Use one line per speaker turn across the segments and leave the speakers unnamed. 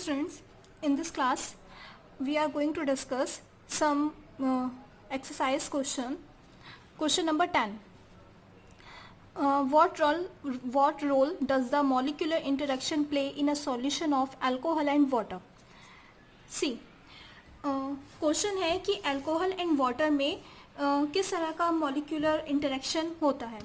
students, in this class we are going to discuss some exercise question. Question number 10. What role does the molecular interaction play in a solution of alcohol and water? See, question है कि alcohol and water में किस तरह का molecular interaction होता है.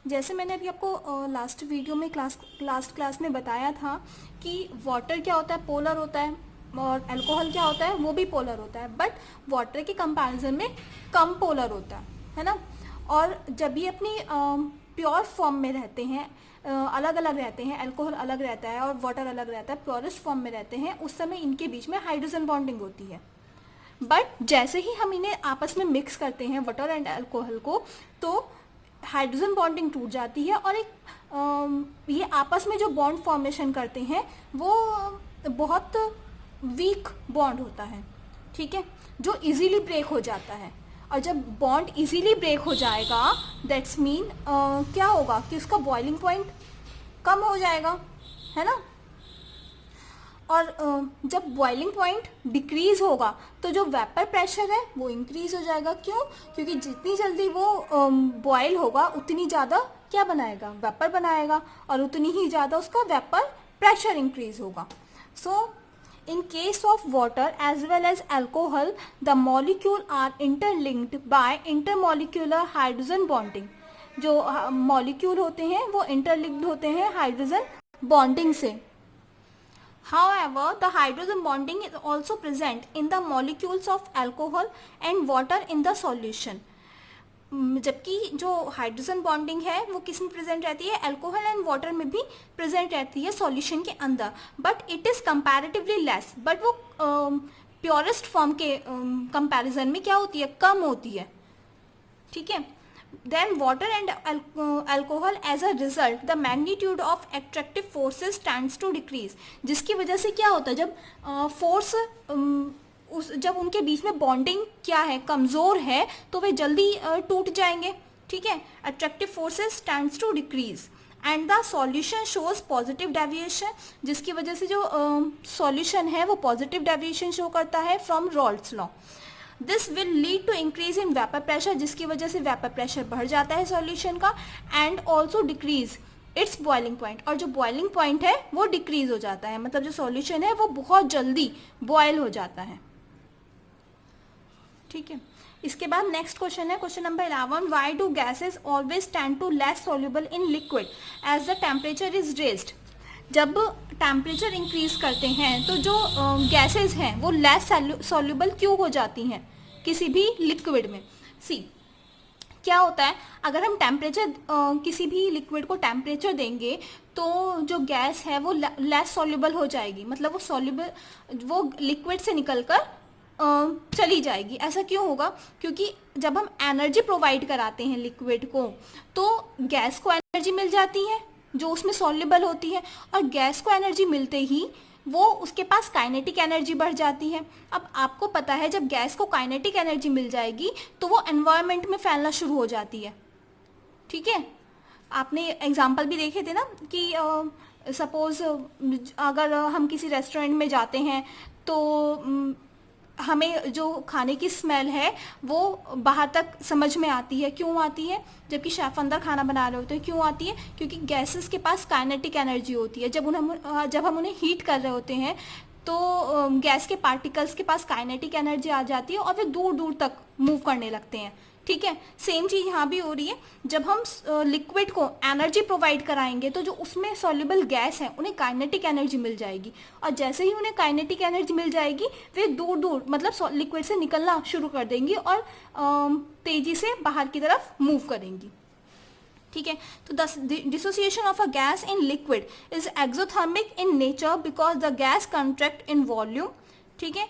जैसे मैंने अभी आपको लास्ट वीडियो में लास्ट क्लास में बताया था कि वाटर क्या होता है, पोलर होता है, और अल्कोहल क्या होता है, वो भी पोलर होता है, बट वाटर के कंपैरिजन में कम पोलर होता है ना. और जब भी अपनी प्योर फॉर्म में रहते हैं, अलग अलग रहते हैं, अल्कोहल अलग रहता है और वाटर अलग रहता है, प्योरेस्ट फॉर्म में रहते हैं, उस समय इनके बीच में हाइड्रोजन बॉन्डिंग होती है. बट जैसे ही हम इन्हें आपस में मिक्स करते हैं वाटर एंड अल्कोहल को, तो हाइड्रोजन बॉन्डिंग टूट जाती है और एक ये आपस में जो बॉन्ड फॉर्मेशन करते हैं वो बहुत वीक बॉन्ड होता है, ठीक है, जो इजीली ब्रेक हो जाता है. और जब बॉन्ड इजीली ब्रेक हो जाएगा, दैट्स मीन क्या होगा कि उसका बॉइलिंग पॉइंट कम हो जाएगा, है ना. और जब बॉइलिंग पॉइंट डिक्रीज होगा तो जो वेपर प्रेशर है वो इंक्रीज हो जाएगा. क्यों? क्योंकि जितनी जल्दी वो बॉयल होगा उतनी ज़्यादा क्या बनाएगा, वेपर बनाएगा, और उतनी ही ज़्यादा उसका वेपर प्रेशर इंक्रीज होगा. सो in case of water as well as alcohol, the molecule are interlinked by intermolecular hydrogen bonding. जो मॉलिक्यूल होते हैं वो इंटरलिंक्ड होते हैं हाइड्रोजन बॉन्डिंग से. However, the hydrogen bonding is also present in the molecules of alcohol and water in the solution. जबकि जो hydrogen bonding है वो किस में प्रेजेंट रहती है, अल्कोहल एंड वाटर में भी प्रेजेंट रहती है सॉल्यूशन के अंदर, but it is comparatively less. But वो प्योरेस्ट फॉर्म के कंपैरिजन में क्या होती है, कम होती है, ठीक है. Then water and alcohol as a result the magnitude of attractive forces tends to decrease. जिसकी वजह से क्या होता है, जब फोर्स जब उनके बीच में बॉन्डिंग क्या है, कमज़ोर है, तो वे जल्दी टूट जाएंगे, ठीक है. Attractive forces tends to decrease and the solution shows positive deviation. जिसकी वजह से जो सॉल्यूशन है वो पॉजिटिव डेविएशन शो करता है from Raoult's law. This will lead to increase in vapour pressure. जिसकी वजह से वेपर प्रेशर बढ़ जाता है सॉल्यूशन का, and also decrease its boiling point. और जो बॉइलिंग पॉइंट है वो डिक्रीज हो जाता है, मतलब जो सॉल्यूशन है वो बहुत जल्दी बॉयल हो जाता है, ठीक है. इसके बाद नेक्स्ट क्वेश्चन है question number 11. Why do gases always tend to less soluble in liquid as the temperature is raised. जब टेम्परेचर इंक्रीज करते हैं तो जो गैसेस हैं वो लेस सॉल्युबल क्यों हो जाती हैं किसी भी लिक्विड में. सी, क्या होता है, अगर हम टेम्परेचर किसी भी लिक्विड को टेम्परेचर देंगे तो जो गैस है वो लेस सॉल्युबल हो जाएगी, मतलब वो लिक्विड से निकलकर चली जाएगी. ऐसा क्यों होगा? क्योंकि जब हम एनर्जी प्रोवाइड कराते हैं लिक्विड को तो गैस को एनर्जी मिल जाती है जो उसमें सॉल्युबल होती है, और गैस को एनर्जी मिलते ही वो उसके पास काइनेटिक एनर्जी बढ़ जाती है. अब आपको पता है जब गैस को काइनेटिक एनर्जी मिल जाएगी तो वो एनवायरनमेंट में फैलना शुरू हो जाती है, ठीक है. आपने एग्जाम्पल भी देखे थे ना कि सपोज अगर हम किसी रेस्टोरेंट में जाते हैं तो हमें जो खाने की स्मेल है वो बाहर तक समझ में आती है. क्यों आती है? जबकि शेफ अंदर खाना बना रहे होते हैं. क्यों आती है? क्योंकि गैसेस के पास काइनेटिक एनर्जी होती है. जब हम उन्हें हीट कर रहे होते हैं तो गैस के पार्टिकल्स के पास काइनेटिक एनर्जी आ जाती है और वे दूर दूर तक मूव करने लगते हैं, ठीक है. सेम चीज़ यहाँ भी हो रही है. जब हम लिक्विड को एनर्जी प्रोवाइड कराएंगे तो जो उसमें सॉल्युबल गैस है उन्हें काइनेटिक एनर्जी मिल जाएगी, और जैसे ही उन्हें काइनेटिक एनर्जी मिल जाएगी वे दूर दूर मतलब लिक्विड से निकलना शुरू कर देंगी और तेज़ी से बाहर की तरफ मूव करेंगी, ठीक है. तो the dissociation of a gas in liquid is exothermic in nature because the gas contract in volume, ठीक है.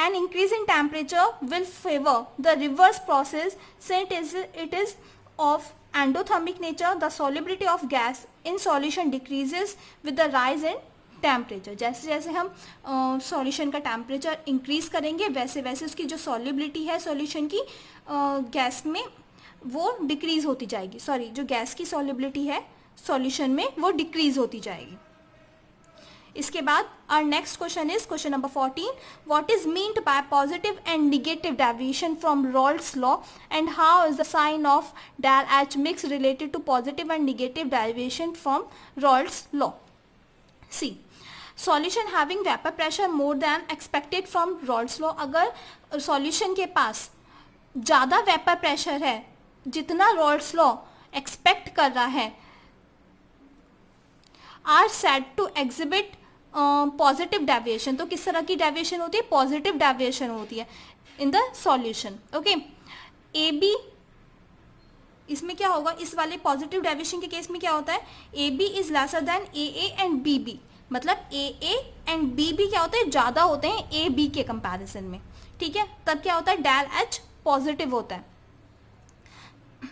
An increase in temperature will favor the reverse process since it is of endothermic nature. The solubility of gas in solution decreases with the rise in temperature. जैसे जैसे हम solution का temperature increase करेंगे वैसे वैसे उसकी जो सॉल्युबिलिटी है सॉल्यूशन की गैस में वो डिक्रीज होती जाएगी. जो गैस की सॉल्युबिलिटी है सॉल्यूशन में वो डिक्रीज होती जाएगी. इसके बाद our next question is question number 14. What is meant by positive and negative deviation from Raoult's law and how is the sign of del H mix related to positive and negative deviation from Raoult's law. See, solution having vapour pressure more than expected from Raoult's law. अगर solution के पास ज़्यादा vapour pressure है जितना Rawls law expect कर रहा है, are said to exhibit positive deviation. तो किस तरह की डेविएशन होती है? पॉजिटिव डेविएशन होती है in the solution. Okay, A B, इसमें क्या होगा, इस वाले पॉजिटिव डेविएशन के केस में क्या होता है, A B is lesser than A A and B B. मतलब A A and B B क्या होते हैं, ज़्यादा होते हैं ए बी के कंपैरिजन में. ठीक है, तब क्या होता है, डेल एच पॉजिटिव होता है.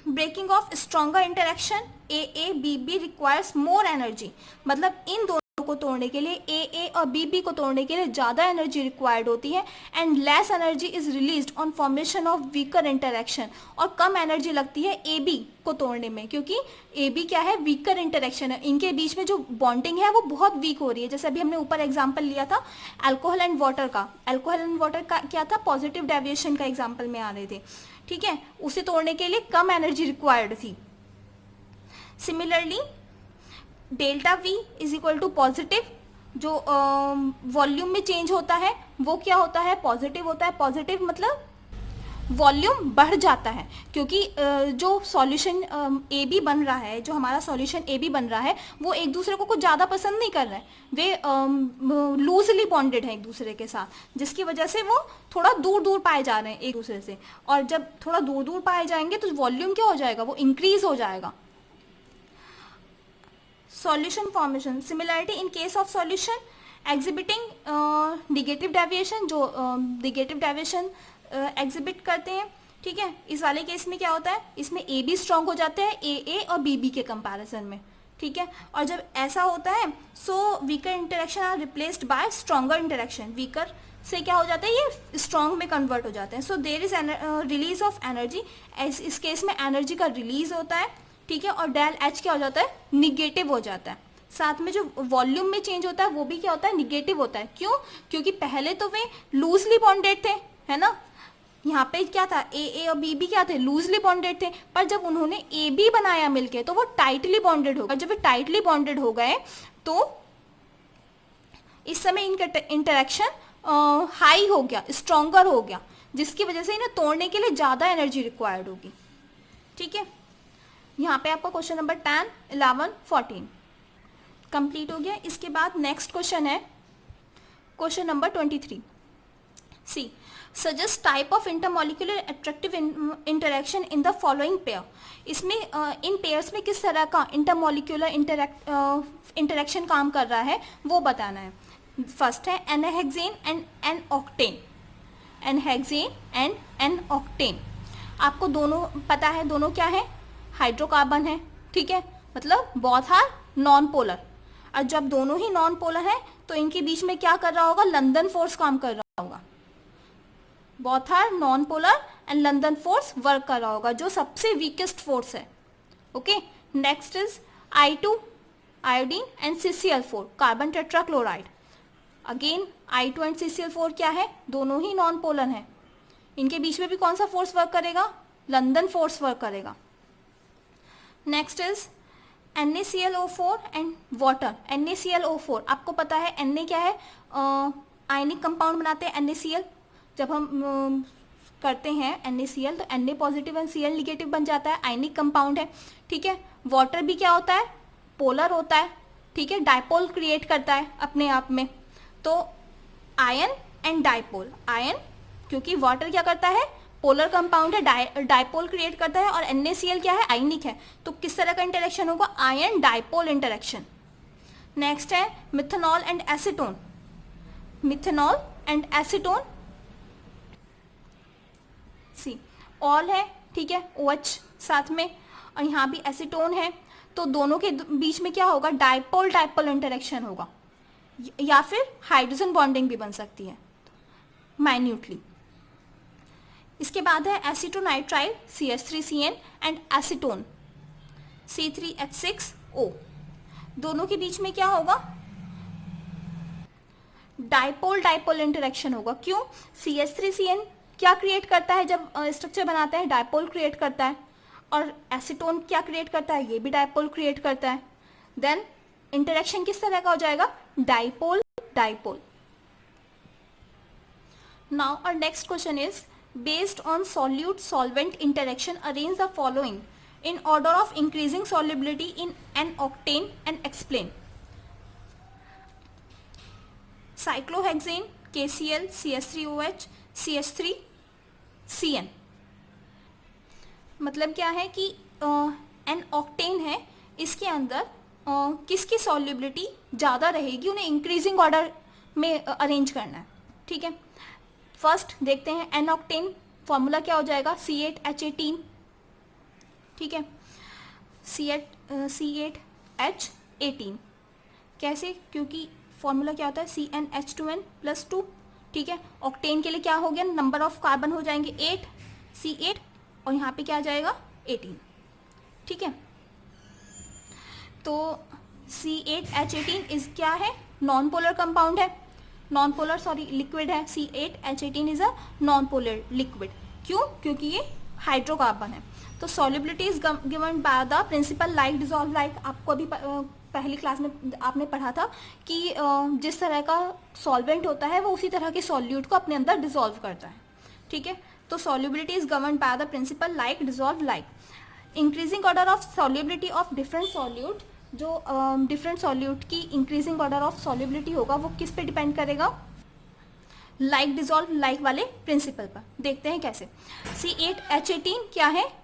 Breaking of stronger interaction A A B B requires more energy. मतलब इन दोनों को तोड़ने के लिए, ए ए और बी बी को तोड़ने के लिए ज़्यादा एनर्जी रिक्वायर्ड होती है. And less energy is released on formation of weaker interaction. और कम एनर्जी लगती है ए बी को तोड़ने में, क्योंकि ए बी क्या है, वीकर इंटरेक्शन है. इनके बीच में जो बॉन्डिंग है वो बहुत वीक हो रही है. जैसे अभी हमने ऊपर एग्जाम्पल लिया था अल्कोहल एंड वाटर का. अल्कोहल एंड वाटर का क्या था, पॉजिटिव डेविएशन का एग्जाम्पल में आ रहे थे. ठीक है, उसे तोड़ने के लिए कम एनर्जी रिक्वायर्ड थी. Similarly delta V is equal to positive. जो वॉल्यूम में चेंज होता है वो क्या होता है, पॉजिटिव होता है. पॉजिटिव मतलब वॉल्यूम बढ़ जाता है, क्योंकि जो सॉल्यूशन ए बी बन रहा है, जो हमारा सॉल्यूशन ए बी बन रहा है, वो एक दूसरे को कुछ ज़्यादा पसंद नहीं कर रहे हैं. वे लूजली बॉन्डेड हैं एक दूसरे के साथ, जिसकी वजह से वो थोड़ा दूर दूर पाए जा रहे हैं एक दूसरे से. और जब थोड़ा दूर दूर पाए जाएंगे तो वॉल्यूम क्या हो जाएगा, वो इंक्रीज हो जाएगा. Solution formation, similarity in case of solution exhibiting negative deviation, जो निगेटिव डेविएशन एग्जिबिट करते हैं. ठीक है, इस वाले केस में क्या होता है, इसमें ए बी स्ट्रांग हो जाते हैं ए ए और बी बी के कंपैरिजन में. ठीक है, और जब ऐसा होता है so weaker interaction are replaced by stronger interaction. Weaker से क्या हो जाता है, ये स्ट्रॉन्ग में कन्वर्ट हो जाते हैं. So there is release of energy. इस केस में एनर्जी का रिलीज होता है. ठीक है, और डेल एच क्या हो जाता है, निगेटिव हो जाता है. साथ में जो वॉल्यूम में चेंज होता है वो भी क्या होता है, निगेटिव होता है. क्यों? क्योंकि पहले तो वे लूजली बॉन्डेड थे, है ना. यहाँ पे क्या था, ए ए और बी बी क्या थे, लूजली बॉन्डेड थे. पर जब उन्होंने ए बी बनाया मिलके तो वो टाइटली बॉन्डेड हो गए. जब वे टाइटली बॉन्डेड हो गए तो इस समय इनका इंटरेक्शन हाई हो गया, स्ट्रॉन्गर हो गया, जिसकी वजह से इन्हें तोड़ने के लिए ज़्यादा एनर्जी रिक्वायर्ड होगी. ठीक है, यहाँ पे आपका क्वेश्चन नंबर 10, 11, 14 कंप्लीट हो गया. इसके बाद नेक्स्ट क्वेश्चन है question number 23. See, suggest type of intermolecular attractive interaction in the following pair. इसमें इन पेयर्स में किस तरह का इंटरमॉलिक्यूलर इंटरेक्शन काम कर रहा है वो बताना है. फर्स्ट है n hexane and n octane. N hexane and n octane, आपको दोनों पता है, दोनों क्या है, हाइड्रोकार्बन है. ठीक है, मतलब बोथ आर नॉन पोलर. और जब दोनों ही नॉन पोलर है तो इनके बीच में क्या कर रहा होगा, लंदन फोर्स काम कर रहा होगा. Both are non polar and London force work कर रहा होगा, जो सबसे वीकेस्ट फोर्स है. Okay, next is I2 iodine and CCl4 carbon tetrachloride. Again I2 and CCl4 क्या है, दोनों ही नॉन पोलर हैं. इनके बीच में भी कौन सा फोर्स वर्क करेगा, लंदन फोर्स वर्क करेगा. Next is NaClO4 and water. NaClO4 आपको पता है, Na क्या है, आयनिक कंपाउंड बनाते हैं NaCl. जब हम करते हैं NaCl तो Na positive and Cl negative बन जाता है, आयनिक कंपाउंड है. ठीक है, वाटर भी क्या होता है, पोलर होता है. ठीक है, डायपोल क्रिएट करता है अपने आप में. तो आयन एंड डायपोल, आयन क्योंकि वाटर क्या करता है, पोलर कंपाउंड है, डायपोल क्रिएट करता है. और NaCl क्या है, आयनिक है. तो किस तरह का इंटरेक्शन होगा, आयन डायपोल इंटरेक्शन. नेक्स्ट है methanol and acetone. Methanol and acetone, see all है. ठीक है, OH साथ में, और यहाँ भी एसीटोन है. तो दोनों के बीच में क्या होगा, डायपोल डायपोल इंटरेक्शन होगा, या फिर हाइड्रोजन बॉन्डिंग भी बन सकती है माइन्यूटली. इसके बाद है acetonitrile CH3CN and acetone C3H6O. दोनों के बीच में क्या होगा, डाइपोल डाइपोल इंटरेक्शन होगा। क्यों? CH3CN क्या क्रिएट करता है जब स्ट्रक्चर बनाता है? डाइपोल क्रिएट करता है। और एसीटोन क्या क्रिएट करता है? ये भी डाइपोल क्रिएट करता है। देन इंटरेक्शन किस तरह का हो जाएगा? Dipole dipole. Now our next question is based on solute solvent interaction arrange the following in order of increasing solubility in an octane and explain. Cyclohexane, KCl, CH3OH, CH3CN। मतलब क्या है कि N octane है, इसके अंदर किसकी solubility ज़्यादा रहेगी, उन्हें इंक्रीजिंग ऑर्डर में अरेंज करना है। ठीक है, फर्स्ट देखते हैं एन ऑक्टेन फॉर्मूला क्या हो जाएगा? C8H18। ठीक है, C8H18 कैसे? क्योंकि फॉर्मूला क्या होता है? CnH2n+2। ठीक है, ऑक्टेन के लिए क्या हो गया? नंबर ऑफ कार्बन हो जाएंगे 8 C8 और यहाँ पे क्या आ जाएगा? 18। ठीक है, तो C8H18 इज क्या है? नॉन पोलर कंपाउंड है, नॉन पोलर सॉरी लिक्विड है। C8H18 is a non polar liquid. क्यों? क्योंकि ये हाइड्रोकार्बन है। तो solubility is given by the principle like dissolve like. आपको अभी पहली क्लास में आपने पढ़ा था कि जिस तरह का सॉल्वेंट होता है वो उसी तरह के सॉल्यूट को अपने अंदर डिसॉल्व करता है। ठीक है, तो solubility is govern by the principle like dissolve like. Increasing order of solubility of different solute, जो डिफरेंट सॉल्यूट की इंक्रीजिंग ऑर्डर ऑफ सॉल्युबिलिटी होगा वो किस पे डिपेंड करेगा? लाइक डिसॉल्व लाइक वाले प्रिंसिपल पर। देखते हैं कैसे। C8H18 क्या है?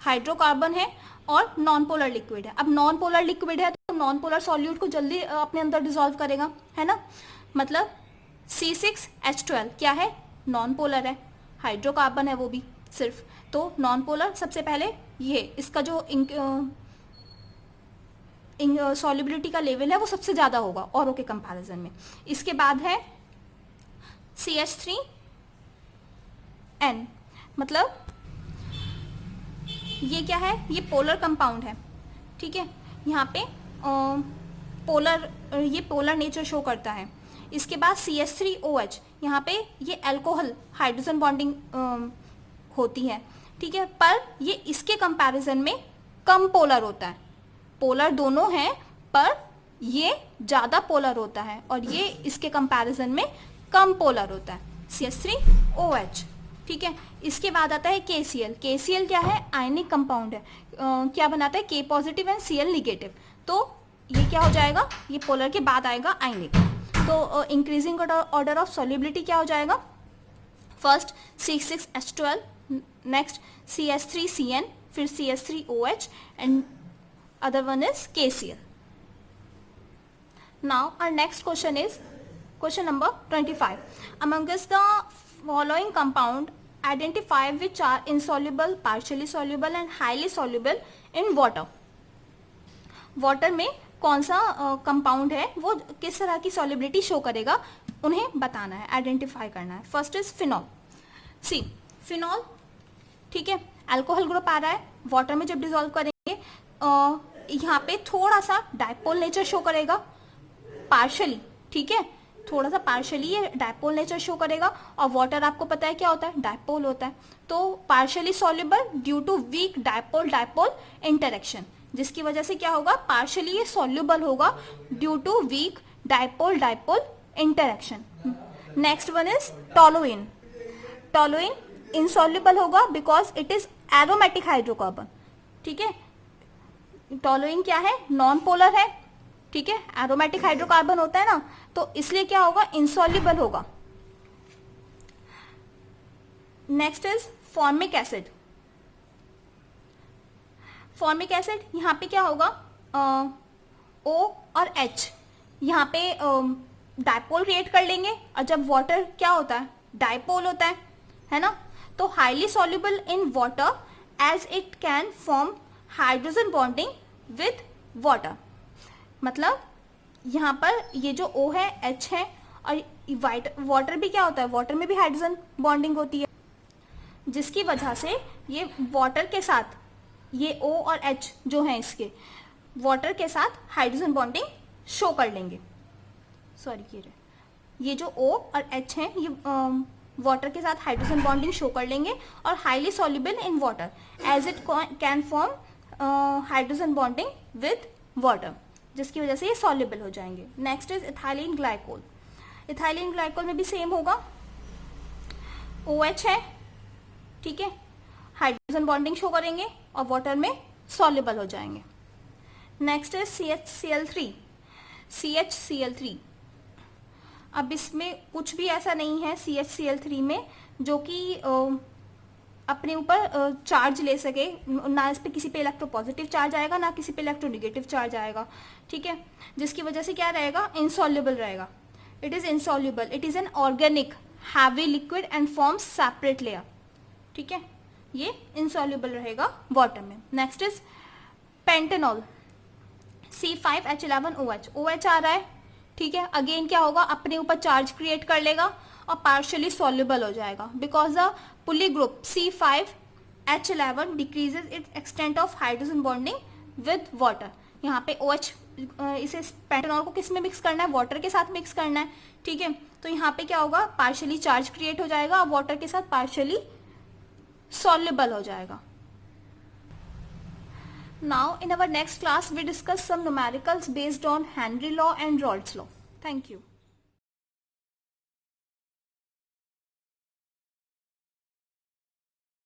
हाइड्रोकार्बन है और नॉन पोलर लिक्विड है। अब नॉन पोलर लिक्विड है तो नॉन पोलर सॉल्यूट को जल्दी अपने अंदर डिसॉल्व करेगा, है ना। मतलब C6H12 क्या है? नॉन पोलर है, हाइड्रोकार्बन है वो भी सिर्फ। तो नॉन पोलर सबसे पहले ये इसका जो सॉल्युबिलिटी का लेवल है वो सबसे ज़्यादा होगा औरों के कंपैरिजन में। इसके बाद है CH3N, मतलब ये क्या है? ये पोलर कंपाउंड है। ठीक है, यहाँ पे ये पोलर नेचर शो करता है। इसके बाद CH3OH, यहाँ पे ये अल्कोहल हाइड्रोजन बॉन्डिंग होती है। ठीक है, पर ये इसके कंपैरिजन में कम पोलर होता है। पोलर दोनों हैं पर ये ज़्यादा पोलर होता है और ये इसके कंपैरिजन में कम पोलर होता है, CH3OH। ठीक है, इसके बाद आता है KCl। KCl क्या है? आयनिक कंपाउंड है। क्या बनाता है? K positive and Cl negative. तो ये क्या हो जाएगा? ये पोलर के बाद आएगा आयनिक। तो इंक्रीजिंग ऑर्डर ऑफ सॉल्युबिलिटी क्या हो जाएगा? फर्स्ट C6H12, नेक्स्ट CH3CN, फिर CH3OH and other one is KCl. Now our next question is question number 25. Amongst the following compound, identify which are insoluble, partially soluble and highly soluble in water. Water में कौन सा compound है वो किस तरह की solubility show करेगा, उन्हें बताना है, आइडेंटिफाई करना है। First is phenol. See phenol, ठीक है, अल्कोहल ग्रुप आ रहा है, वाटर में जब डिसॉल्व करेंगे यहाँ पे थोड़ा सा डाइपोल नेचर शो करेगा पार्शली। ठीक है, थोड़ा सा पार्शली ये डाइपोल नेचर शो करेगा और वाटर आपको पता है क्या होता है? डाइपोल होता है। तो partially soluble due to weak dipole dipole interaction, जिसकी वजह से क्या होगा? पार्शली ये सॉल्युबल होगा due to weak dipole dipole interaction. Next one is toluene. Toluene insoluble होगा because it is aromatic hydrocarbon. ठीक है, टोलुइन क्या है? नॉन पोलर है। ठीक है, एरोमेटिक हाइड्रोकार्बन होता है ना, तो इसलिए क्या होगा? इनसॉल्युबल होगा। Next is formic acid. Formic acid यहाँ पे क्या होगा? O और H यहाँ पे डाइपोल क्रिएट कर लेंगे और जब वाटर क्या होता है? डाइपोल होता है ना। तो highly soluble in water as it can form hydrogen bonding with water. मतलब यहाँ पर ये जो O है, H है और वाटर भी क्या होता है? वाटर में भी हाइड्रोजन बॉन्डिंग होती है, जिसकी वजह से ये वाटर के साथ ये O और H जो हैं इसके वाटर के साथ हाइड्रोजन बॉन्डिंग शो कर लेंगे। सॉरी ये जो O और H हैं ये वाटर के साथ हाइड्रोजन बॉन्डिंग शो कर लेंगे और highly soluble in water as it can form hydrogen bonding with water, जिसकी वजह से ये सॉल्युबल हो जाएंगे. Next is ethylene glycol. Ethylene glycol में भी सेम होगा, OH है, ठीक है, हाइड्रोजन बॉन्डिंग शो करेंगे और वाटर में सॉल्युबल हो जाएंगे. Next is CHCl3. CHCl3, अब इसमें कुछ भी ऐसा नहीं है CHCl3 में जो कि अपने ऊपर चार्ज ले सके, ना इस पे किसी पे इलेक्ट्रोपॉजिटिव चार्ज आएगा ना किसी पे इलेक्ट्रोनेगेटिव चार्ज आएगा, ठीक है, जिसकी वजह से क्या रहेगा, इनसॉल्युबल रहेगा. It is insoluble, it is an organic heavy liquid and forms separate layer, ठीक है, ये इनसॉल्युबल रहेगा वाटर में. Next is pentanol. C5H11OH, OH आ रहा है, ठीक है, अगेन क्या होगा, अपने ऊपर चार्ज क्रिएट कर लेगा और पार्शियली सॉल्युबल हो जाएगा because the pulley group C5H11 decreases it's extent of hydrogen bonding with water. यहाँ पे OH, इसे पेंटेनॉल को किस में मिक्स करना है, वाटर के साथ मिक्स करना है, ठीक है, तो यहाँ पे क्या होगा, पार्शियली चार्ज क्रिएट हो जाएगा और वाटर के साथ पार्शियली सॉल्युबल हो जाएगा. Now in our next class we discuss some numericals based on Henry law and Raoult's law. Thank you.